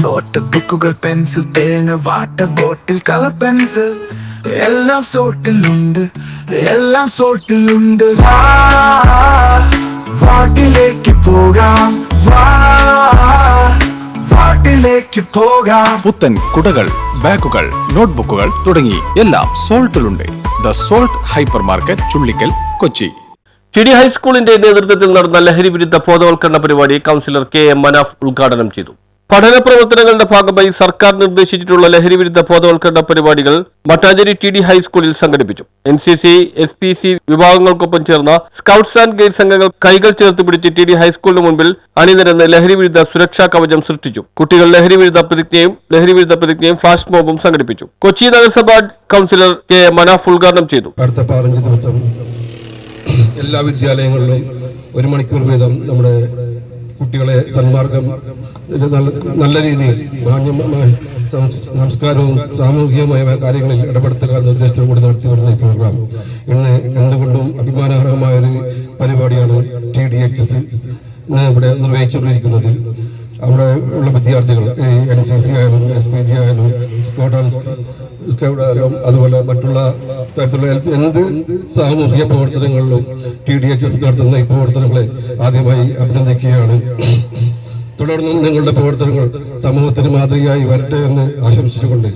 Not ബുക്കുകൾ pencil തേങ്ങ water bottle colour pencil എല്ലാം സോട്ടിലുണ്ട് വാട്ടിലേക്ക് പോകാം വാട്ടിലേക്ക് പോകാം. പുത്തൻ കുടകൾ, ബാഗുകൾ, നോട്ട്ബുക്കുകൾ തുടങ്ങി എല്ലാം സോൾട്ടിലുണ്ട്. The Salt hyper market, Chullikkal, Kochi. TD. ഹൈസ്കൂളിന്റെ നേതൃത്വത്തിൽ നടന്ന ലഹരി വിരുദ്ധ ബോധവൽക്കരണ പരിപാടി കൗൺസിലർ കെ.എം. മനാഫ് ഉദ്ഘാടനം ചെയ്തു. പഠന പ്രവർത്തനങ്ങളുടെ ഭാഗമായി സർക്കാർ നിർദ്ദേശിച്ചിട്ടുള്ള ലഹരി വിരുദ്ധ ബോധവൽക്കരണ പരിപാടികൾ മട്ടാഞ്ചേരി ടി.ഡി. ഹൈസ്കൂളിൽ സംഘടിപ്പിച്ചു. NCC, SPC വിഭാഗങ്ങൾക്കൊപ്പം ചേർന്ന സ്കൗട്ട്സ് ആൻഡ് ഗൈഡ്സ് സംഘങ്ങൾ കൈകൾ ചേർത്ത് പിടിച്ച് ടി.ഡി. ഹൈസ്കൂളിന് മുൻപിൽ അണിനിരന്ന് ലഹരി വിരുദ്ധ സുരക്ഷാ കവചം സൃഷ്ടിച്ചു. കുട്ടികൾ ലഹരി വിരുദ്ധ പ്രതിജ്ഞയും ഫ്ലാഷ് മോബും സംഘടിപ്പിച്ചു. കൊച്ചി നഗരസഭ കൗൺസിലർ കെ.എം. മനാഫ് ഉദ്ഘാടനം ചെയ്തു. അടുത്ത 15 ദിവസം എല്ലാ വിദ്യാലയങ്ങളിലും 1 മണിക്കൂർ വീതം നമ്മുടെ കുട്ടികളെ സന്മാർഗം നല്ല രീതിയിൽ സംസ്കാരവും സാമൂഹികമായ കാര്യങ്ങളിൽ ഇടപെടുത്തുക നിർദ്ദേശത്തോടുകൂടി നടത്തിവരുന്ന ഈ പ്രോഗ്രാം ഇന്ന് എന്തുകൊണ്ടും അഭിമാനകരമായ ഒരു പരിപാടിയാണ് TDHS ഇവിടെ നിർവഹിച്ചുകൊണ്ടിരിക്കുന്നത്. അവിടെ ഉള്ള വിദ്യാർത്ഥികൾ NCC ആയാലും SPG ആയാലും സ്കൗട്ട് ആയാലും അതുപോലെ മറ്റുള്ള തരത്തിലുള്ള എന്ത് സാമൂഹിക പ്രവർത്തനങ്ങളിലും TDHS നടത്തുന്ന ഈ പ്രവർത്തനങ്ങളെ ആദ്യമായി അഭിനന്ദിക്കുകയാണ്. തുടർന്നും നിങ്ങളുടെ പ്രവർത്തനങ്ങൾ സമൂഹത്തിന് മാതൃകയായി വരട്ടെ എന്ന് ആശംസിച്ചുകൊണ്ട്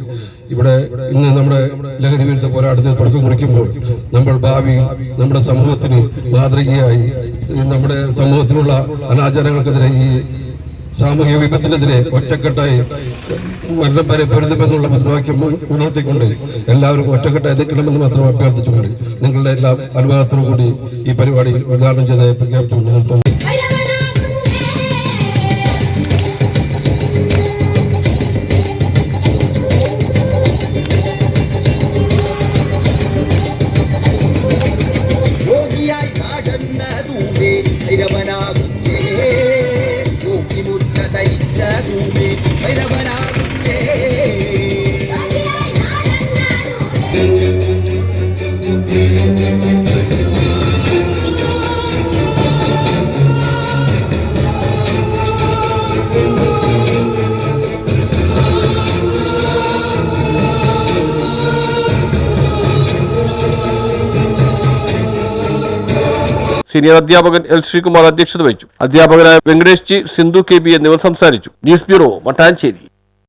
ഇവിടെ ഇന്ന് നമ്മുടെ ലഹരി വിരുദ്ധ പോരാട്ടത്തിന് തുടക്കം കുറിക്കുമ്പോൾ നമ്മൾ ഭാവി നമ്മുടെ സമൂഹത്തിന് മാതൃകയായി നമ്മുടെ സമൂഹത്തിലുള്ള അനാചാരങ്ങൾക്കെതിരെ ഈ സാമൂഹിക വിപത്തിനെതിരെ ഒറ്റക്കെട്ടായി മരണം വരെ പൊരുതുമെന്നുള്ള മുദ്രാവാക്യം ഉണർത്തിക്കൊണ്ട് എല്ലാവരും ഒറ്റക്കെട്ടായി എത്തിക്കണമെന്ന് മാത്രം അഭ്യർത്ഥിച്ചുകൊണ്ട് നിങ്ങളുടെ എല്ലാ അനുഭവത്തോടു കൂടി ഈ പരിപാടി ഉദ്ഘാടനം ചെയ്ത് പ്രഖ്യാപിച്ചുകൊണ്ട് നിർത്തുന്നു. സീനിയർ അധ്യാപകൻ L. ശ്രീകുമാർ അധ്യക്ഷത വഹിച്ചു. അധ്യാപകരായ വെങ്കടേഷ് ജി, സിന്ധു KB എന്നിവർ സംസാരിച്ചു. News bureau, Mattancherry.